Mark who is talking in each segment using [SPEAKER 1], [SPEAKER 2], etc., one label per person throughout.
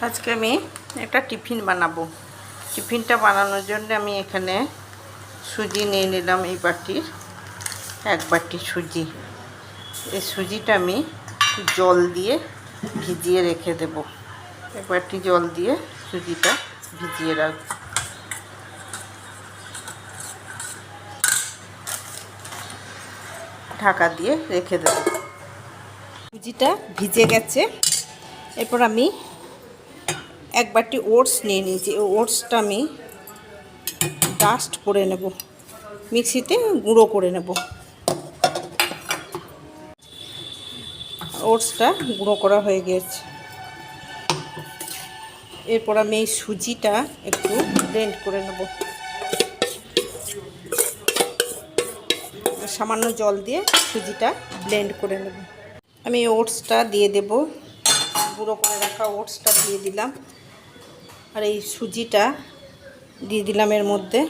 [SPEAKER 1] আজকে আমি একটা টিফিন বানাবো। টিফিনটা বানানোর জন্য আমি এখানে সুজি নিয়ে নিলাম। এই বাটির 1 বাটি সুজি। এই সুজিটা আমি জল দিয়ে ভিজিয়ে রেখে দেব। 1 বাটি জল দিয়ে সুজিটা ভিজিয়ে রাখব। ঢাকা দিয়ে রেখে দেব। সুজিটা ভিজে গেছে। এরপর আমি 1 বাটি ওটস নিয়ে নিয়েছি। ওটসটা আমি ডাস্ট করে নেব, মিক্সিতে গুঁড়ো করে নেব। ওটসটা গুঁড়ো করা হয়ে গেছে। এরপর আমি এই সুজিটা একটু ব্লেন্ড করে নেব। সামান্য জল দিয়ে সুজিটা ব্লেন্ড করে নেব। আমি ওটসটা দিয়ে দেব, গুঁড়ো করে রাখা ওটসটা দিয়ে দিলাম। আর এই সুজিটা দিয়ে দিলাম। এর মধ্যে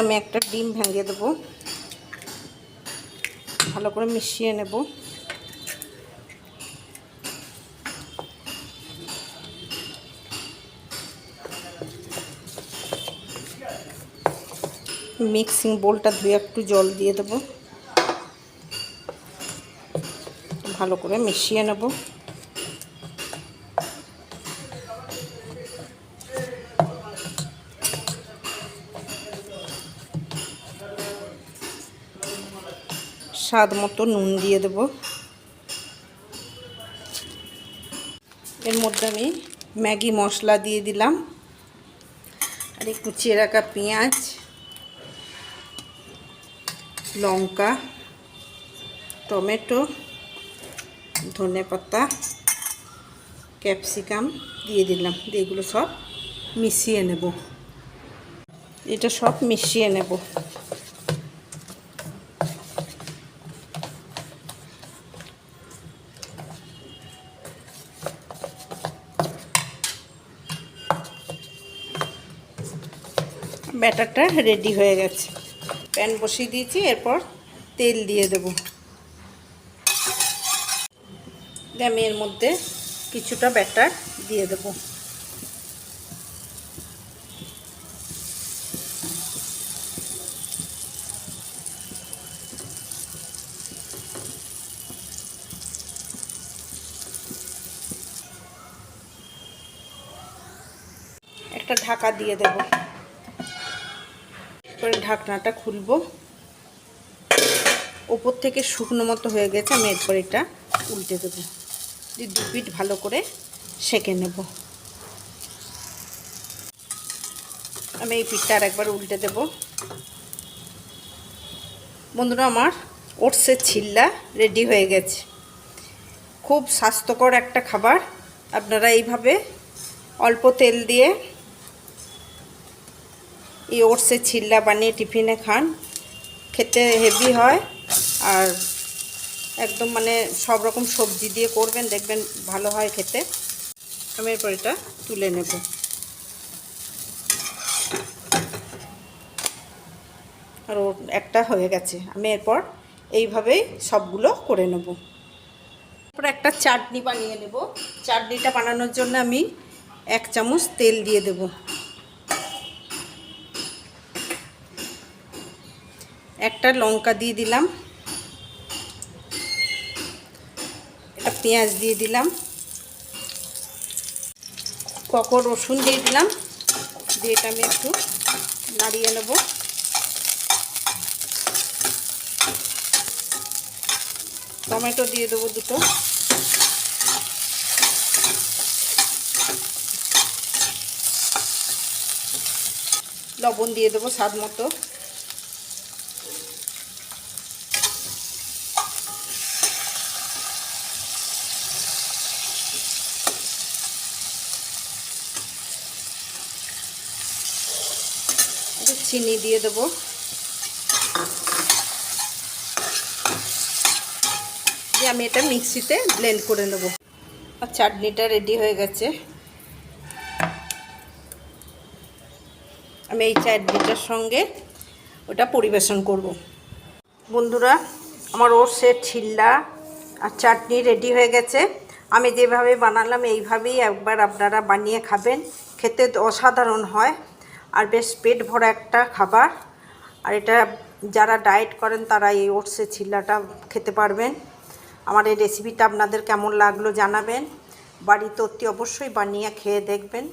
[SPEAKER 1] আমি একটা ডিম ভেঙে দেব, ভালো করে মিশিয়ে নেব। মিক্সিং বোলটা ধুয়ে একটু জল দিয়ে দেব, ভালো করে মিশিয়ে নেব। স্বাদ মতো নুন দিয়ে দেব। এর মধ্যে আমি ম্যাগি মশলা দিয়ে দিলাম, আর এই কুচিয়ে রাখা পেঁয়াজ, লঙ্কা, টমেটো, ধনেপাতা, ক্যাপসিকাম দিয়ে দিলাম। দিয়ে এগুলো সব মিশিয়ে নেব। এটা সব মিশিয়ে নেব। ব্যাটারটা রেডি হয়ে গেছে। প্যান বসিয়ে দিয়েছি। এরপর তেল দিয়ে দেব। আমি এর মধ্যে কিছুটা ব্যাটার দিয়ে দেব। একটা ঢাকা দিয়ে দেব। এরপরে ঢাকনাটা খুলব। ওপর থেকে শুকনো মতো হয়ে গেছে। আমি এরপর এটা উল্টে দেবো। দিয়ে 2 পিঠ ভালো করে সেঁকে নেব। আমি এই পিঠটা আরেকবার উল্টে দেব। বন্ধুরা, আমার ওটসের চিল্লা রেডি হয়ে গেছে। খুব স্বাস্থ্যকর একটা খাবার। আপনারা এইভাবে অল্প তেল দিয়ে এই ওটসের চিল্লা বানিয়ে টিফিনে খান। খেতে হেভি হয়। আর একদম সব রকম সবজি দিয়ে করবেন, দেখবেন ভালো হয় খেতে। আমি এরপর এটা তুলে নেব। আর একটা হয়ে গেছে। আমি এরপর এইভাবেই সবগুলো করে নেব। এরপর একটা চাটনি বানিয়ে নেব। চাটনিটা বানানোর জন্য আমি 1 চামচ তেল দিয়ে দেব। একটা লঙ্কা দিয়ে দিলাম। একটা পেঁয়াজ দিয়ে দিলাম। কখন রসুন দিয়ে দিলাম। দিয়ে এটা আমি একটু নাড়িয়ে নেব। টমেটো দিয়ে দেবো 2টো। লবণ দিয়ে দেবো স্বাদ মতো। চিনি দিয়ে দেবো। দিয়ে আমি এটা মিক্সিতে ব্লেন্ড করে নেব। আর চাটনিটা রেডি হয়ে গেছে। আমি এই চাটনিটার সঙ্গে ওটা পরিবেশন করব। বন্ধুরা, আমার ওটসের চিল্লা আর চাটনি রেডি হয়ে গেছে। আমি যেভাবে বানালাম এইভাবেই একবার আপনারা বানিয়ে খাবেন, খেতে অসাধারণ হয় আর বেশ পেট ভরা একটা খাবার। আর এটা যারা ডায়েট করেন তারা এই ওটসের চিল্লাটা খেতে পারবেন। আমার এই রেসিপিটা আপনাদের কেমন লাগলো জানাবেন। বাড়িতে অতি অবশ্যই বানিয়ে খেয়ে দেখবেন।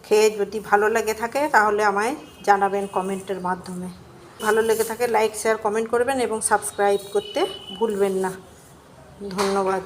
[SPEAKER 1] খেয়ে যদি ভালো লেগে থাকে তাহলে আমায় জানাবেন কমেন্টের মাধ্যমে। ভালো লেগে থাকে লাইক শেয়ার কমেন্ট করবেন এবং সাবস্ক্রাইব করতে ভুলবেন না। ধন্যবাদ।